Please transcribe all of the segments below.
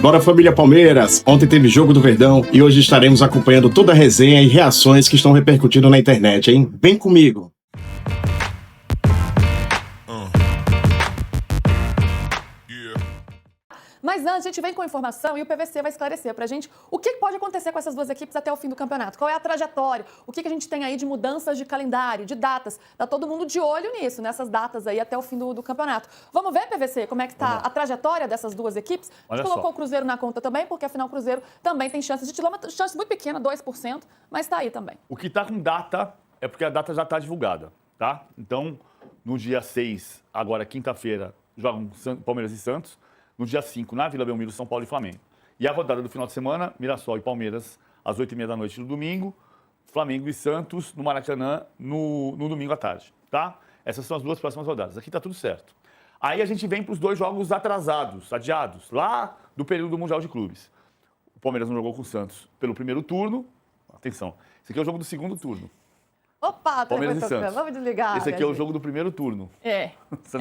Bora família Palmeiras! Ontem teve Jogo do Verdão e hoje estaremos acompanhando toda a resenha e reações que estão repercutindo na internet, hein? Vem comigo! Mas antes, a gente vem com a informação e o PVC vai esclarecer pra gente o que pode acontecer com essas duas equipes até o fim do campeonato. Qual é a trajetória? O que a gente tem aí de mudanças de calendário, de datas? Tá todo mundo de olho nisso, nessas datas aí até o fim do campeonato. Vamos ver, PVC, como é que tá a trajetória dessas duas equipes? A gente colocou o Cruzeiro na conta também, porque afinal o Cruzeiro também tem chances de título, uma chance muito pequena, 2%, mas tá aí também. O que tá com data é porque a data já tá divulgada, tá? Então, no dia 6, agora quinta-feira, jogam Palmeiras e Santos. No dia 5, na Vila Belmiro, São Paulo e Flamengo. E a rodada do final de semana, Mirassol e Palmeiras, às 8h30 da noite no domingo. Flamengo e Santos, no Maracanã, no domingo à tarde, tá? Essas são as duas próximas rodadas. Aqui tá tudo certo. Aí a gente vem para os dois jogos atrasados, adiados, lá do período do Mundial de Clubes. O Palmeiras não jogou com o Santos pelo primeiro turno. Atenção, esse aqui é o jogo do segundo turno. Opa, Palmeiras e Santos. Vamos desligar. Esse aqui é o jogo do primeiro turno. É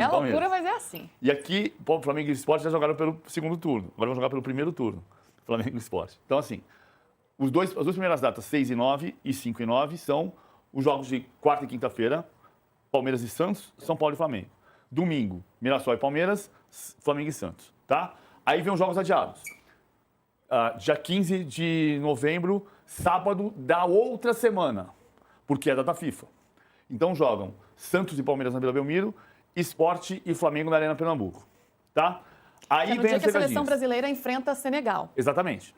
loucura, mas é assim. E aqui, o Flamengo e o Sport já jogaram pelo segundo turno. Agora vão jogar pelo primeiro turno. Flamengo e Sport. Então, assim, as duas primeiras datas, 6 e 9 e 5 e 9, são os jogos de quarta e quinta-feira, Palmeiras e Santos, São Paulo e Flamengo. Domingo, Mirassol e Palmeiras, Flamengo e Santos, tá? Aí vem os jogos adiados. Dia 15 de novembro, sábado da outra semana, porque é data FIFA. Então jogam Santos e Palmeiras na Vila Belmiro, Sport e Flamengo na Arena Pernambuco, tá? Aí é no vem dia as que a seleção pegadinhas. brasileira enfrenta Senegal. Exatamente.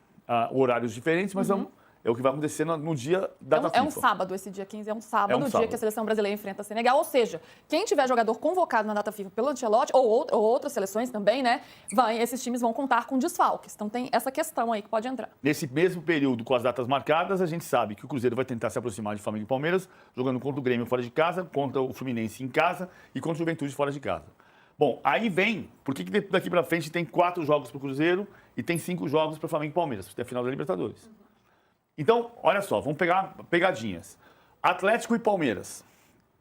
Horários diferentes, mas é o que vai acontecer no dia da data FIFA. É um sábado, esse dia 15 é um sábado, o dia sábado. que a seleção brasileira enfrenta a Senegal. Ou seja, quem tiver jogador convocado na data FIFA pelo Ancelotti, ou outras seleções também, né? Esses times vão contar com desfalques. Então tem essa questão aí que pode entrar. Nesse mesmo período, com as datas marcadas, a gente sabe que o Cruzeiro vai tentar se aproximar de Flamengo e Palmeiras, jogando contra o Grêmio fora de casa, contra o Fluminense em casa e contra o Juventude fora de casa. Bom, aí vem, por que daqui pra frente tem 4 jogos pro Cruzeiro e tem 5 jogos para Flamengo e Palmeiras, porque é a final da Libertadores. Então, olha só, vamos pegar pegadinhas. Atlético e Palmeiras,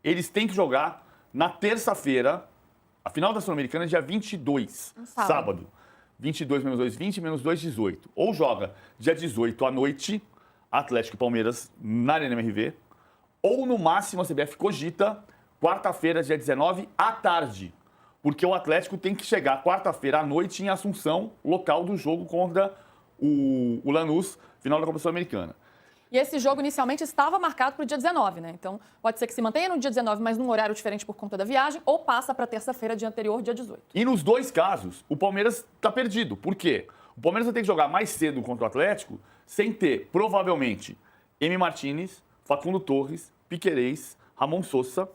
eles têm que jogar na terça-feira, a final da Sul-Americana é dia 22, sábado. 22 menos 2, 20, menos 2, 18. Ou joga dia 18 à noite, Atlético e Palmeiras na Arena MRV, ou no máximo a CBF cogita, quarta-feira, dia 19, à tarde. Porque o Atlético tem que chegar quarta-feira à noite em Assunção, local do jogo contra o Lanús, final da Copa Sul-Americana. E esse jogo inicialmente estava marcado para o dia 19, né? Então pode ser que se mantenha no dia 19, mas num horário diferente por conta da viagem, ou passa para terça-feira, dia anterior, dia 18. E nos dois casos, o Palmeiras está perdido. Por quê? O Palmeiras vai ter que jogar mais cedo contra o Atlético, sem ter, provavelmente, Emi Martínez, Facundo Torres, Piquerez, Ramon Sosa,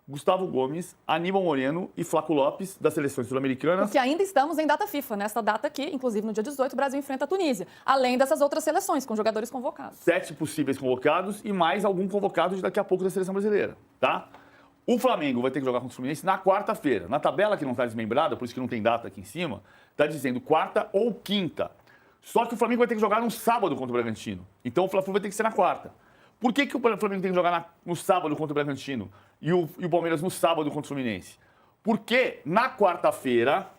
Gustavo Gomes, Aníbal Moreno e Flaco Lopes, das seleções sul-americanas. Porque ainda estamos em data FIFA, nessa data aqui, inclusive no dia 18, o Brasil enfrenta a Tunísia, além dessas outras seleções, com jogadores convocados. 7 possíveis convocados e mais algum convocado de daqui a pouco da seleção brasileira, tá? O Flamengo vai ter que jogar contra o Fluminense na quarta-feira. Na tabela que não está desmembrada, por isso que não tem data aqui em cima, está dizendo quarta ou quinta. Só que o Flamengo vai ter que jogar no sábado contra o Bragantino. Então o Fla-Flu vai ter que ser na quarta. Por que o Flamengo tem que jogar no sábado contra o Bragantino e o Palmeiras no sábado contra o Fluminense? Porque na quarta-feira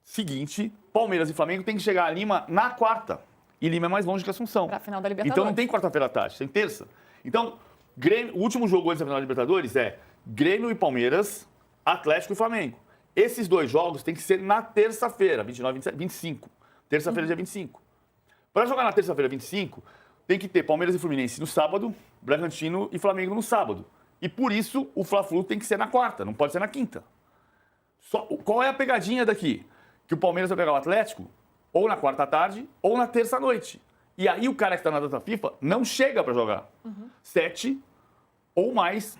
seguinte, Palmeiras e Flamengo tem que chegar a Lima na quarta. E Lima é mais longe que Assunção. Para a final da Libertadores. Então não tem quarta-feira à tarde, tem terça. Então, o último jogo antes da final da Libertadores é Grêmio e Palmeiras, Atlético e Flamengo. Esses dois jogos tem que ser na terça-feira, 29, 27, 25. Terça-feira, dia 25. Para jogar na terça-feira, 25... tem que ter Palmeiras e Fluminense no sábado, Bragantino e Flamengo no sábado. E por isso o Fla-Flu tem que ser na quarta, não pode ser na quinta. Qual é a pegadinha daqui? Que o Palmeiras vai pegar o Atlético ou na quarta à tarde ou na terça à noite. E aí o cara que está na data FIFA não chega para jogar. 7 ou mais,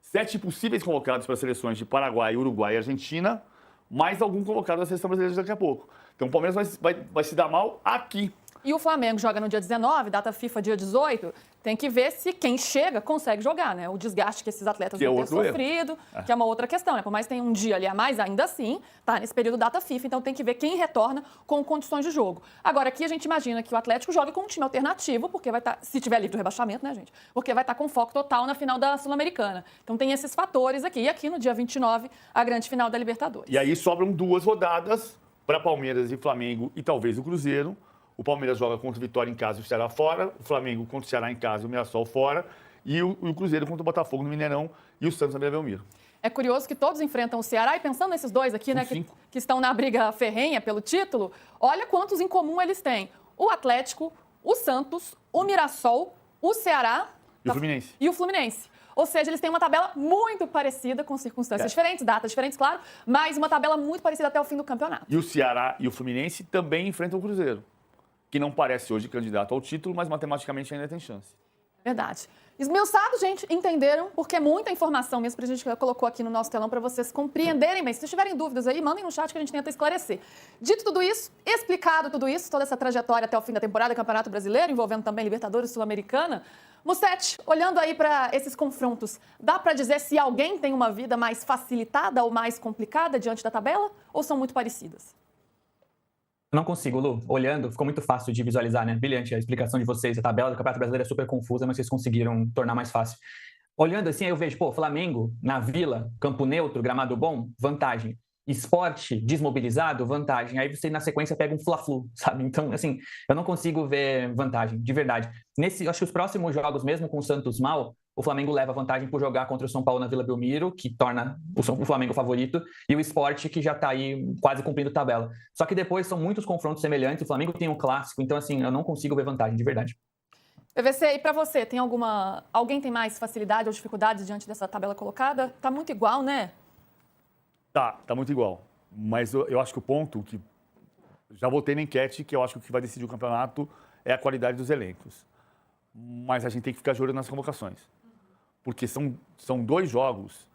7 possíveis convocados para as seleções de Paraguai, Uruguai e Argentina, mais algum convocado da seleção brasileira daqui a pouco. Então o Palmeiras vai se dar mal aqui. E o Flamengo joga no dia 19, data FIFA dia 18, tem que ver se quem chega consegue jogar, né? O desgaste que esses atletas vão ter sofrido, que é uma outra questão, né? Por mais que tenha um dia ali a mais, ainda assim, tá nesse período data FIFA, então tem que ver quem retorna com condições de jogo. Agora, aqui a gente imagina que o Atlético jogue com um time alternativo, porque vai estar, se tiver livre do rebaixamento, né, gente? Porque vai estar com foco total na final da Sul-Americana. Então tem esses fatores aqui. E aqui no dia 29, a grande final da Libertadores. E aí sobram 2 rodadas para Palmeiras e Flamengo e talvez o Cruzeiro. O Palmeiras joga contra o Vitória em casa e o Ceará fora. O Flamengo contra o Ceará em casa e o Mirassol fora. E o Cruzeiro contra o Botafogo no Mineirão e o Santos na Vila Belmiro. É curioso que todos enfrentam o Ceará, e pensando nesses dois aqui, né, que estão na briga ferrenha pelo título, olha quantos em comum eles têm. O Atlético, o Santos, o Mirassol, o Ceará E o Fluminense. E o Fluminense. Ou seja, eles têm uma tabela muito parecida, com circunstâncias diferentes, datas diferentes, claro, mas uma tabela muito parecida até o fim do campeonato. E o Ceará e o Fluminense também enfrentam o Cruzeiro, que não parece hoje candidato ao título, mas matematicamente ainda tem chance. Verdade. Esmiuçado, gente, entenderam? Porque é muita informação mesmo que a gente colocou aqui no nosso telão para vocês compreenderem bem. Se vocês tiverem dúvidas aí, mandem no chat que a gente tenta esclarecer. Dito tudo isso, explicado tudo isso, toda essa trajetória até o fim da temporada do Campeonato Brasileiro, envolvendo também Libertadores Sul-Americana, Mussetti, olhando aí para esses confrontos, dá para dizer se alguém tem uma vida mais facilitada ou mais complicada diante da tabela? Ou são muito parecidas? Não consigo, Lu. Olhando, ficou muito fácil de visualizar, né? Brilhante a explicação de vocês. A tabela do Campeonato Brasileiro é super confusa, mas vocês conseguiram tornar mais fácil. Olhando assim, aí eu vejo, Flamengo, na Vila, campo neutro, gramado bom, vantagem. Sport desmobilizado, vantagem. Aí você, na sequência, pega um Fla-Flu, sabe? Então, assim, eu não consigo ver vantagem, de verdade. Acho que os próximos jogos, mesmo com o Santos mal, o Flamengo leva vantagem por jogar contra o São Paulo na Vila Belmiro, que torna o Flamengo favorito, e o Sport, que já está aí quase cumprindo tabela. Só que depois são muitos confrontos semelhantes, o Flamengo tem um clássico, então, assim, eu não consigo ver vantagem, de verdade. PVC, e para você, alguém tem mais facilidade ou dificuldades diante dessa tabela colocada? Tá muito igual, né? Tá muito igual. Mas eu acho que o ponto que... Já votei na enquete que eu acho que o que vai decidir o campeonato é a qualidade dos elencos. Mas a gente tem que ficar de olho nas convocações. Porque são dois jogos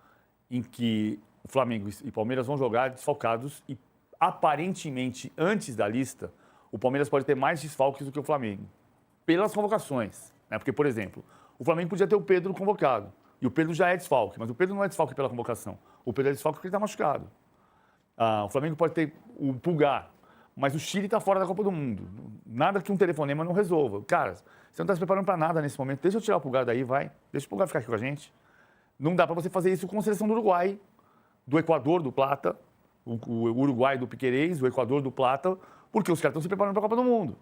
em que o Flamengo e Palmeiras vão jogar desfalcados e, aparentemente, antes da lista, o Palmeiras pode ter mais desfalques do que o Flamengo. Pelas convocações. Né? Porque, por exemplo, o Flamengo podia ter o Pedro convocado. E o Pedro já é desfalque, mas o Pedro não é desfalque pela convocação. O Pedro é desfalque porque ele está machucado. O Flamengo pode ter o Pulgar, mas o Chile está fora da Copa do Mundo. Nada que um telefonema não resolva. Cara, você não está se preparando para nada nesse momento. Deixa eu tirar o Pulgar daí, vai. Deixa o Pulgar ficar aqui com a gente. Não dá para você fazer isso com a seleção do Uruguai, do Equador, do Plata, o Uruguai do Piquerez, o Equador do Plata, porque os caras estão se preparando para a Copa do Mundo.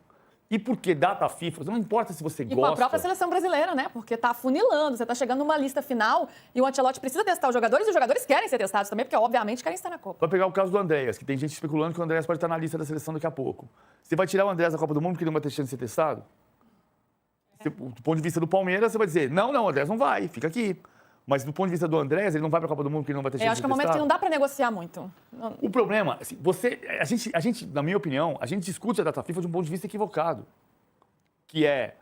E porque data FIFA, não importa se você gosta... E com a própria seleção brasileira, né? Porque tá afunilando, você tá chegando numa lista final e o Ancelotti precisa testar os jogadores e os jogadores querem ser testados também, porque obviamente querem estar na Copa. Vai pegar o caso do Andréas, que tem gente especulando que o Andréas pode estar na lista da seleção daqui a pouco. Você vai tirar o Andréas da Copa do Mundo porque ele não vai ter chance de ser testado? Do ponto de vista do Palmeiras, você vai dizer, não, o Andréas não vai, fica aqui. Mas do ponto de vista do Andréas, ele não vai para a Copa do Mundo porque ele não vai ter chance de ser testado. Eu acho que é um momento que não dá para negociar muito. O problema, assim, a gente, na minha opinião, a gente discute a data FIFA de um ponto de vista equivocado. Que é,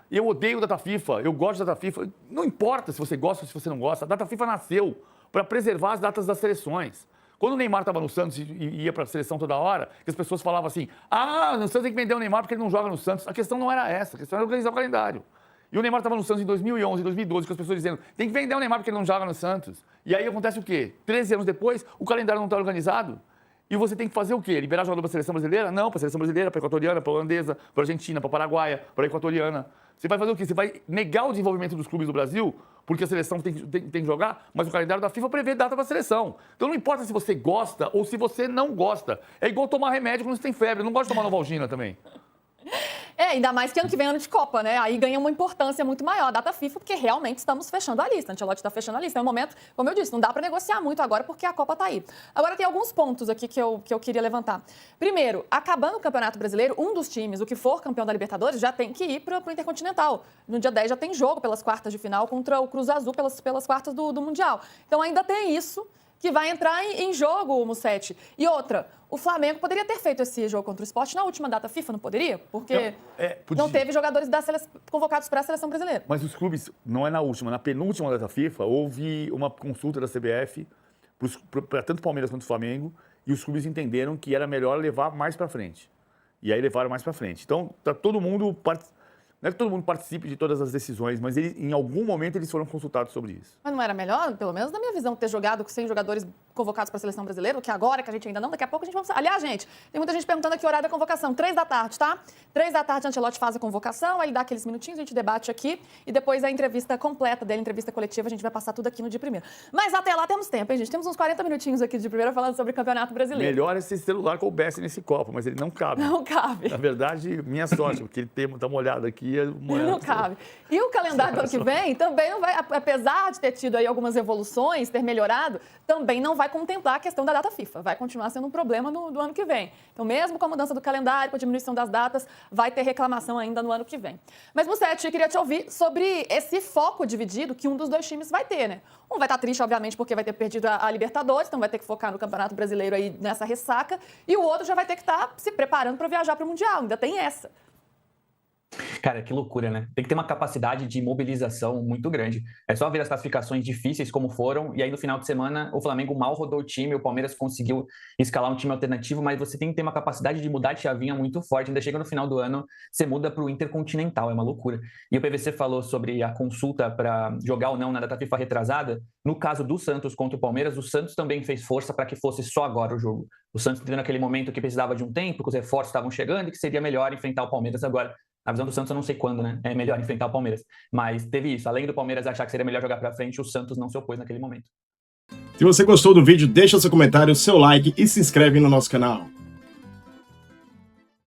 eu odeio data FIFA, eu gosto da data FIFA. Não importa se você gosta ou se você não gosta, a data FIFA nasceu para preservar as datas das seleções. Quando o Neymar estava no Santos e ia para a seleção toda hora, que as pessoas falavam assim, no Santos tem que vender o Neymar porque ele não joga no Santos. A questão não era essa, a questão era organizar o calendário. E o Neymar estava no Santos em 2011, 2012, com as pessoas dizendo, tem que vender o Neymar porque ele não joga no Santos. E aí acontece o quê? 13 anos depois, o calendário não está organizado. E você tem que fazer o quê? Liberar jogador para a seleção brasileira? Não, para a seleção brasileira, para a equatoriana, para a holandesa, para a argentina, para a paraguaia, para a equatoriana. Você vai fazer o quê? Você vai negar o desenvolvimento dos clubes do Brasil, porque a seleção tem que jogar, mas o calendário da FIFA prevê data para a seleção. Então não importa se você gosta ou se você não gosta. É igual tomar remédio quando você tem febre. Eu não gosto de tomar Novalgina também. Ainda mais que ano que vem é ano de Copa, né? Aí ganha uma importância muito maior a data FIFA, porque realmente estamos fechando a lista. A Ancelotti está fechando a lista. É um momento, como eu disse, não dá para negociar muito agora porque a Copa está aí. Agora tem alguns pontos aqui que eu queria levantar. Primeiro, acabando o Campeonato Brasileiro, um dos times, o que for campeão da Libertadores, já tem que ir para o Intercontinental. No dia 10 já tem jogo pelas quartas de final contra o Cruz Azul pelas quartas do Mundial. Então ainda tem isso que vai entrar em jogo, Mussetti. E outra, o Flamengo poderia ter feito esse jogo contra o Sport na última data FIFA, não poderia? Porque não teve jogadores convocados para a seleção brasileira. Mas os clubes, não é na última, na penúltima data FIFA, houve uma consulta da CBF para tanto o Palmeiras quanto o Flamengo, e os clubes entenderam que era melhor levar mais para frente. E aí levaram mais para frente. Então, tá todo mundo... Não é que todo mundo participe de todas as decisões, mas em algum momento eles foram consultados sobre isso. Mas não era melhor, pelo menos na minha visão, ter jogado com 100 jogadores convocados para a seleção brasileira, que agora, que a gente ainda não, daqui a pouco a gente vai... Aliás, gente, tem muita gente perguntando aqui o horário da convocação, 3 da tarde, tá? 3 da tarde, Ancelotti faz a convocação, aí ele dá aqueles minutinhos, a gente debate aqui, e depois a entrevista completa dele, entrevista coletiva, a gente vai passar tudo aqui no de primeira. Mas até lá temos tempo, hein, gente? Temos uns 40 minutinhos aqui de primeira falando sobre o Campeonato Brasileiro. Melhor é se esse celular coubesse nesse copo, mas ele não cabe. Não cabe. Na verdade, minha sorte, porque ele tem tá molhado aqui. Não cabe. E o calendário do ano que vem também não vai, apesar de ter tido aí algumas evoluções, ter melhorado, também não vai contemplar a questão da data FIFA. Vai continuar sendo um problema do ano que vem. Então, mesmo com a mudança do calendário, com a diminuição das datas, vai ter reclamação ainda no ano que vem. Mas, Musetti, eu queria te ouvir sobre esse foco dividido que um dos dois times vai ter, né? Um vai estar triste, obviamente, porque vai ter perdido a Libertadores, então vai ter que focar no Campeonato Brasileiro aí nessa ressaca, e o outro já vai ter que estar se preparando para viajar para o Mundial. Ainda tem essa. Cara, que loucura, né? Tem que ter uma capacidade de mobilização muito grande. É só ver as classificações difíceis como foram, e aí no final de semana o Flamengo mal rodou o time, o Palmeiras conseguiu escalar um time alternativo, mas você tem que ter uma capacidade de mudar de chavinha muito forte. Ainda chega no final do ano, você muda para o Intercontinental, é uma loucura. E o PVC falou sobre a consulta para jogar ou não na data FIFA retrasada. No caso do Santos contra o Palmeiras, o Santos também fez força para que fosse só agora o jogo. O Santos teve naquele momento que precisava de um tempo, que os reforços estavam chegando e que seria melhor enfrentar o Palmeiras agora. A visão do Santos eu não sei quando, né? É melhor enfrentar o Palmeiras. Mas teve isso. Além do Palmeiras achar que seria melhor jogar pra frente, o Santos não se opôs naquele momento. Se você gostou do vídeo, deixa seu comentário, seu like e se inscreve no nosso canal.